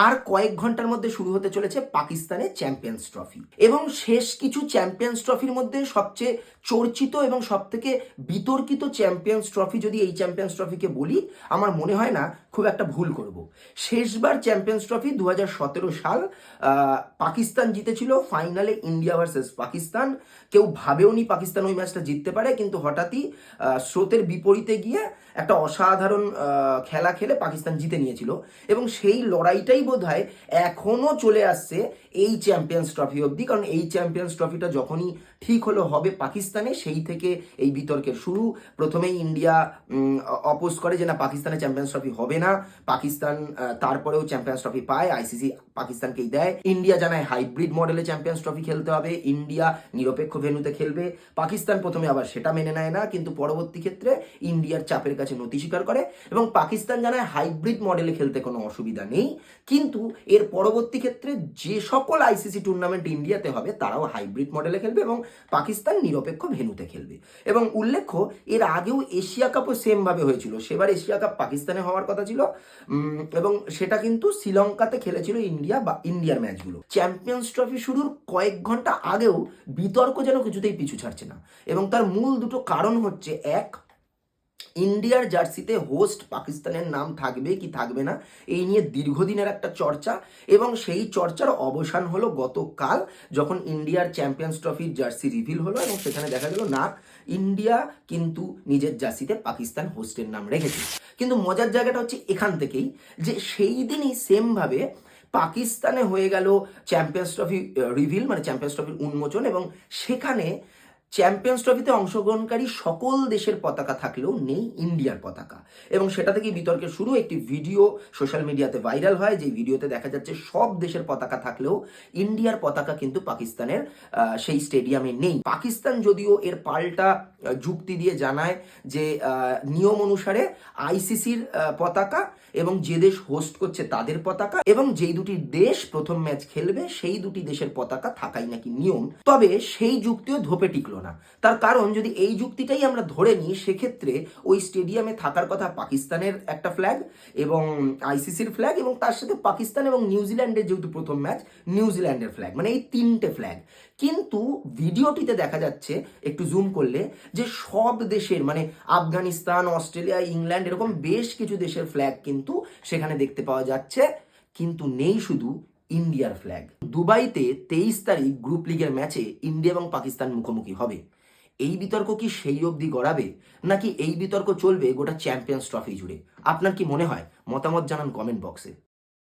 আর কয়েক ঘন্টার মধ্যে শুরু হতে চলেছে পাকিস্তানের চ্যাম্পিয়ন্স ট্রফি, এবং শেষ কিছু চ্যাম্পিয়ন্স ট্রফির মধ্যে সবচেয়ে চর্চিত এবং সবথেকে বিতর্কিত চ্যাম্পিয়ন্স ট্রফি যদি এই চ্যাম্পিয়ন্স ট্রফিকে বলি, আমার মনে হয় না খুব একটা ভুল করব। শেষবার চ্যাম্পিয়ন্স ট্রফি 2017 সাল পাকিস্তান জিতেছিল ফাইনালে, ইন্ডিয়া ভার্সেস পাকিস্তান। কেউ ভাবেওনি পাকিস্তান ওই ম্যাচটা জিততে পারে, কিন্তু হঠাৎই স্রোতের বিপরীতে গিয়ে একটা অসাধারণ খেলা খেলে পাকিস্তান জিতে নিয়েছিল, এবং সেই লড়াইটাই বোধহয় এখনো চলে আসছে এই চ্যাম্পিয়ন্স ট্রফি অবধি। কারণ এই চ্যাম্পিয়ন্স ট্রফিটা যখনই ঠিক হলো হবে পাকিস্তানে, সেই থেকে এই বিতর্কের শুরু। প্রথমেই ইন্ডিয়া অপোজ করে যে না, পাকিস্তানের চ্যাম্পিয়ন্স ট্রফি হবে না। পাকিস্তান তারপরেও চ্যাম্পিয়ন্স ট্রফি পায়, আইসিসি পাকিস্তানকেই দেয়। ইন্ডিয়া জানায় হাইব্রিড মডেলে চ্যাম্পিয়ন্স ট্রফি খেলতে হবে, ইন্ডিয়া নিরপেক্ষ ভেন্যুতে খেলবে। পাকিস্তান প্রথমে আবার সেটা মেনে নেয় না, কিন্তু পরবর্তী ক্ষেত্রে ইন্ডিয়ার চাপের কাছে নতি স্বীকার করে, এবং পাকিস্তান জানায় হাইব্রিড মডেলে খেলতে কোনো অসুবিধা নেই। কিন্তু এর পরবর্তী ক্ষেত্রে যে সকল আইসিসি টুর্নামেন্ট ইন্ডিয়াতে হবে তারাও হাইব্রিড মডেলে খেলবে, এবং পাকিস্তান নিরপেক্ষ ভেন্যুতে খেলবে। এবং উল্লেখ্য, এর আগেও এশিয়া কাপও সেমভাবে হয়েছিল। সেবার এশিয়া কাপ পাকিস্তানে হওয়ার কথা ছিল, এবং সেটা কিন্তু শ্রীলঙ্কাতে খেলেছিল ইন্ডিয়া, বা ইন্ডিয়ার ম্যাচগুলো। চ্যাম্পিয়ন্স ট্রফি শুরুর কয়েক ঘন্টা আগেও বিতর্ক যেন কিছুতেই পিছু ছাড়ছে না, এবং তার মূল দুটো কারণ হচ্ছে, এক, ইন্ডিয়ার জার্সিতে হোস্ট পাকিস্তানের নাম থাকবে কি থাকবে না, এই নিয়ে দীর্ঘদিনের একটা চর্চা, এবং সেই চর্চার অবসান হলো গতকাল, যখন ইন্ডিয়ার চ্যাম্পিয়ন্স ট্রফির জার্সি রিভিল হলো, এবং সেখানে দেখা গেল না, ইন্ডিয়া কিন্তু নিজের জার্সিতে পাকিস্তান হোস্টের নাম রেখেছে। কিন্তু মজার জায়গাটা হচ্ছে এখান থেকেই, যে সেই দিনই সেমভাবে পাকিস্তানে হয়ে গেল চ্যাম্পিয়ন্স ট্রফি রিভিল, মানে চ্যাম্পিয়ন্স ট্রফির উন্মোচন, এবং সেখানে চ্যাম্পিয়ন্স ট্রফিতে অংশগ্রহণকারী সকল দেশের পতাকা থাকলেও নেই ইন্ডিয়ার পতাকা, এবং সেটা থেকেই বিতর্কের শুরু। একটি ভিডিও সোশ্যাল মিডিয়াতে ভাইরাল হয়, যে ভিডিওতে দেখা যাচ্ছে সব দেশের পতাকা থাকলেও ইন্ডিয়ার পতাকা কিন্তু পাকিস্তানের সেই স্টেডিয়ামে নেই। পাকিস্তান যদিও এর পাল্টা যুক্তি দিয়ে জানায় যে নিয়ম অনুসারে আইসিসির পতাকা এবং যে দেশ হোস্ট করছে তাদের পতাকা, এবং যেই দুটি দেশ প্রথম ম্যাচ খেলবে সেই দুটি দেশের পতাকা থাকাই নাকি নিয়ম। তবে সেই যুক্তিও ধোপে টিকলো না। তার কারণ, যদি এই যুক্তিটাই আমরা ধরে নিই, সেক্ষেত্রে ওই স্টেডিয়ামে থাকার কথা পাকিস্তানের একটা ফ্ল্যাগ এবং আইসিসির ফ্ল্যাগ, এবং তার সাথে পাকিস্তান এবং নিউজিল্যান্ডের যেহেতু প্রথম ম্যাচ, নিউজিল্যান্ডের ফ্ল্যাগ, মানে এই তিনটে ফ্ল্যাগ। কিন্তু ভিডিওটিতে দেখা যাচ্ছে একটু জুম করলে, যে সব দেশের, মানে আফগানিস্তান, অস্ট্রেলিয়া, ইংল্যান্ড, এরকম বেশ কিছু দেশের ফ্ল্যাগ কিন্তু সেখানে দেখতে পাওয়া যাচ্ছে, কিন্তু নেই শুধু ইন্ডিয়ার ফ্ল্যাগ। দুবাইতে 23 তারিখ গ্রুপ লিগের ম্যাচে ইন্ডিয়া এবং পাকিস্তান মুখোমুখি হবে। এই বিতর্ক কি সেই অবধি গড়াবে, নাকি এই বিতর্ক চলবে গোটা চ্যাম্পিয়ন্স ট্রফি জুড়ে? আপনার কি মনে হয়? মতামত জানান কমেন্ট বক্সে।